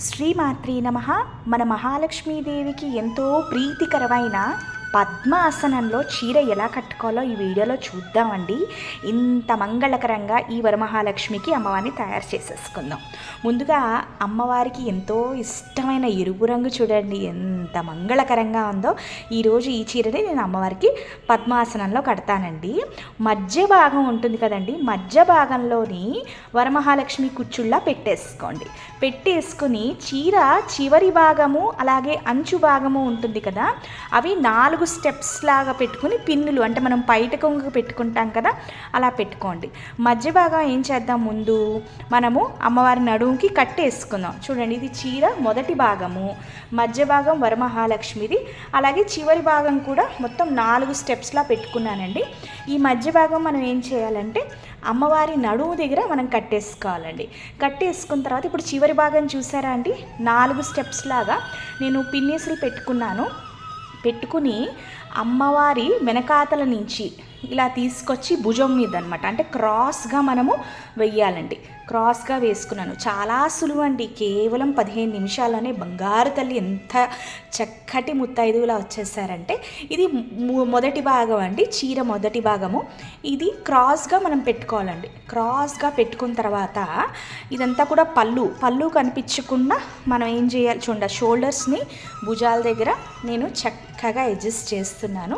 శ్రీమాత్రే నమః. మన మహాలక్ష్మీదేవికి ఎంతో ప్రీతికరమైన పద్మాసనంలో చీర ఎలా కట్టుకోవాలో ఈ వీడియోలో చూద్దామండి. ఇంత మంగళకరంగా ఈ వరమహాలక్ష్మికి అమ్మవారిని తయారు చేసేసుకుందాం. ముందుగా అమ్మవారికి ఎంతో ఇష్టమైన ఎరుపు రంగు చూడండి ఎంత మంగళకరంగా ఉందో. ఈరోజు ఈ చీరని నేను అమ్మవారికి పద్మాసనంలో కడతానండి. మధ్య భాగం ఉంటుంది కదండి, మధ్య భాగంలోని వరమహాలక్ష్మి కుచ్చుళ్ళ పెట్టేసుకోండి. పెట్టేసుకుని చీర చివరి భాగము అలాగే అంచు భాగము ఉంటుంది కదా, అవి 4 స్టెప్స్ లాగా పెట్టుకుని పిన్నులు అంటే మనం పైట కొంగు పెట్టుకుంటాం కదా, అలా పెట్టుకోండి. మధ్య భాగం ఏం చేద్దాం, ముందు మనము అమ్మవారి నడుముకి కట్టేసుకుందాం. చూడండి, ఇది చీర మొదటి భాగము, మధ్య భాగం వరమహాలక్ష్మిది, అలాగే చివరి భాగం కూడా మొత్తం 4 స్టెప్స్లా పెట్టుకున్నానండి. ఈ మధ్య భాగం మనం ఏం చేయాలంటే అమ్మవారి నడుము దగ్గర మనం కట్టేసుకోవాలండి. కట్టేసుకున్న తర్వాత ఇప్పుడు చివరి భాగం చూసారా అండి, 4 స్టెప్స్ లాగా నేను పిన్నీసులు పెట్టుకుని అమ్మవారి వెనకాతల నుంచి ఇలా తీసుకొచ్చి భుజం మీద అనమాట, అంటే క్రాస్గా మనము వెయ్యాలండి. క్రాస్గా వేసుకున్నాను. చాలా సులువు అండి, కేవలం 15 నిమిషాల్లోనే బంగారు తల్లి ఎంత చక్కటి ముత్తైదువులా వచ్చేసారంటే. ఇది మొదటి భాగం అండి, చీర మొదటి భాగము. ఇది క్రాస్గా మనం పెట్టుకోవాలండి. క్రాస్గా పెట్టుకున్న తర్వాత ఇదంతా కూడా పళ్ళు కనిపించకుండా మనం ఏం చేయాలి చూడండి, షోల్డర్స్ని భుజాల దగ్గర నేను చక్కగా అడ్జస్ట్ చేస్తున్నాను.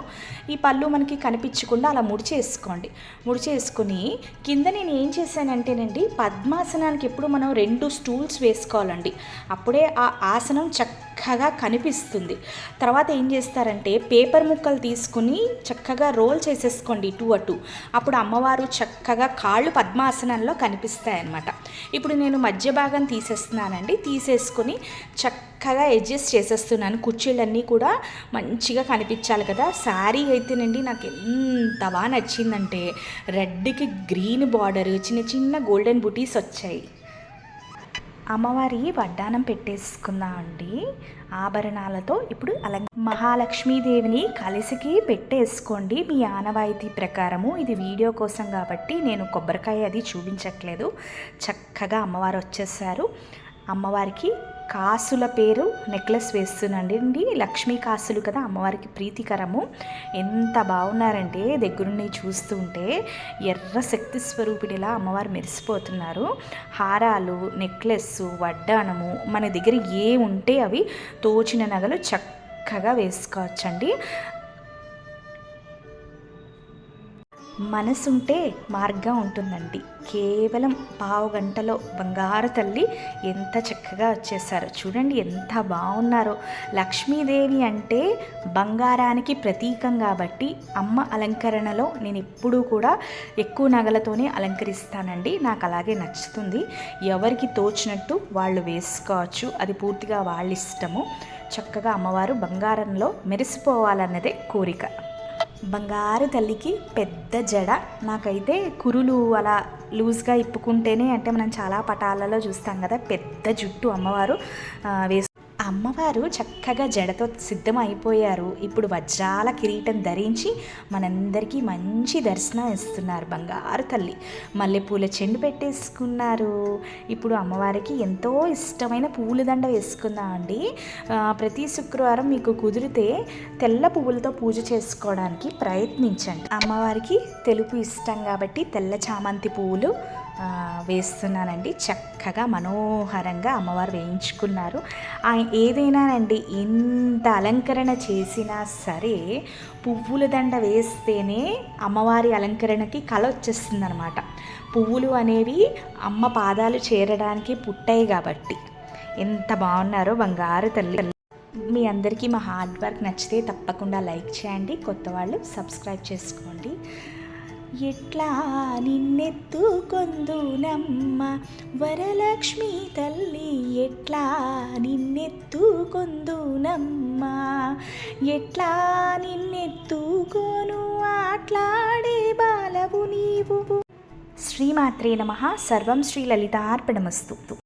ఈ పళ్ళు మనకి కనిపించకుండా అలా ముడిచేసుకోండి. ముడిచేసుకుని కింద నేను ఏం చేశానంటేనండి, పద్మాసనానికి ఎప్పుడు మనం 2 స్టూల్స్ వేసుకోవాలండి, అప్పుడే ఆ ఆసనం చక్కగా కనిపిస్తుంది. తర్వాత ఏం చేస్తారంటే పేపర్ ముక్కలు తీసుకుని చక్కగా రోల్ చేసేసుకోండి ఇటు అటు, అప్పుడు అమ్మవారు చక్కగా కాళ్ళు పద్మాసనంలో కనిపిస్తాయి అన్నమాట. ఇప్పుడు నేను మధ్య భాగం తీసేస్తున్నానండి. తీసేసుకుని చక్కగా అడ్జస్ట్ చేసేస్తున్నాను. కుర్చీలన్నీ కూడా మంచిగా కనిపించాలి కదా. శారీ అయితేనండి నాకు ఎంత బాగా నచ్చిందంటే, రెడ్కి గ్రీన్ బార్డర్, చిన్న చిన్న గోల్డెన్ బుటీస్ వచ్చాయి. అమ్మవారి వడ్డానం పెట్టేసుకుందామండి ఆభరణాలతో. ఇప్పుడు మహాలక్ష్మీదేవిని కలిసికి పెట్టేసుకోండి మీ ఆనవాయితీ ప్రకారము. ఇది వీడియో కోసం కాబట్టి నేను కొబ్బరికాయ అది చూపించట్లేదు. చక్కగా అమ్మవారు వచ్చేసారు. అమ్మవారికి కాసుల పేరు నెక్లెస్ వేస్తున్నానండి. లక్ష్మీ కాసులు కదా, అమ్మవారికి ప్రీతికరము. ఎంత బాగున్నారంటే దగ్గరుండి చూస్తుంటే ఎర్ర శక్తి స్వరూపిడిలా అమ్మవారు మెరిసిపోతున్నారు. హారాలు, నెక్లెస్, వడ్డానము మన దగ్గర ఏ ఉంటే అవి తోచిన నగలు చక్కగా వేసుకోవచ్చండి. మనసుంటే మార్గం ఉంటుందండి. కేవలం పావు గంటలో బంగారు తల్లి ఎంత చక్కగా వచ్చేసారో చూడండి, ఎంత బాగున్నారో. లక్ష్మీదేవి అంటే బంగారానికి ప్రతీకం కాబట్టి అమ్మ అలంకరణలో నేను ఎప్పుడూ కూడా ఎక్కువ నగలతోనే అలంకరిస్తానండి. నాకు అలాగే నచ్చుతుంది. ఎవరికి తోచినట్టు వాళ్ళు వేసుకోవచ్చు, అది పూర్తిగా వాళ్ళ ఇష్టము. చక్కగా అమ్మవారు బంగారంలో మెరిసిపోవాలన్నదే కోరిక. బంగారు తల్లికి పెద్ద జడ, నాకైతే కురులు అలా లూజ్గా ఇప్పుకుంటేనే, అంటే మనం చాలా పటాలలో చూస్తాం కదా పెద్ద జుట్టు అమ్మవారు అమ్మవారు చక్కగా జడతో సిద్ధం అయిపోయారు. ఇప్పుడు వజ్రాల కిరీటం ధరించి మనందరికీ మంచి దర్శనం ఇస్తున్నారు బంగారు తల్లి. మల్లెపూల చెండు పెట్టేసుకున్నారు. ఇప్పుడు అమ్మవారికి ఎంతో ఇష్టమైన పూలదండ వేసుకుందామండి. ప్రతి శుక్రవారం మీకు కుదిరితే తెల్ల పువ్వులతో పూజ చేసుకోవడానికి ప్రయత్నించండి. అమ్మవారికి తెలుపు ఇష్టం కాబట్టి తెల్ల చామంతి పువ్వులు వేస్తున్నానండి. చక్కగా మనోహరంగా అమ్మవారు వేయించుకున్నారు. ఏదైనానండి ఎంత అలంకరణ చేసినా సరే పువ్వుల దండ వేస్తేనే అమ్మవారి అలంకరణకి కళ వచ్చేస్తుంది అనమాట. పువ్వులు అనేవి అమ్మ పాదాలు చేరడానికి పుట్టాయి కాబట్టి ఎంత బాగున్నారో బంగారు తల్లి. మీ అందరికీ మా హార్డ్ వర్క్ నచ్చితే తప్పకుండా లైక్ చేయండి, కొత్త వాళ్ళు సబ్స్క్రైబ్ చేసుకోండి. ఎట్లా నిన్నెత్తుకొందునమ్మ వరలక్ష్మి తల్లి, ఎట్లా నిన్నెత్తుకొందునమ్మ, ఎట్లా నిన్నెత్తుకోను ఆట్లాడే బాలవు నీవు. శ్రీమాత్రే నమః. సర్వం శ్రీ లలితార్పణమస్తు.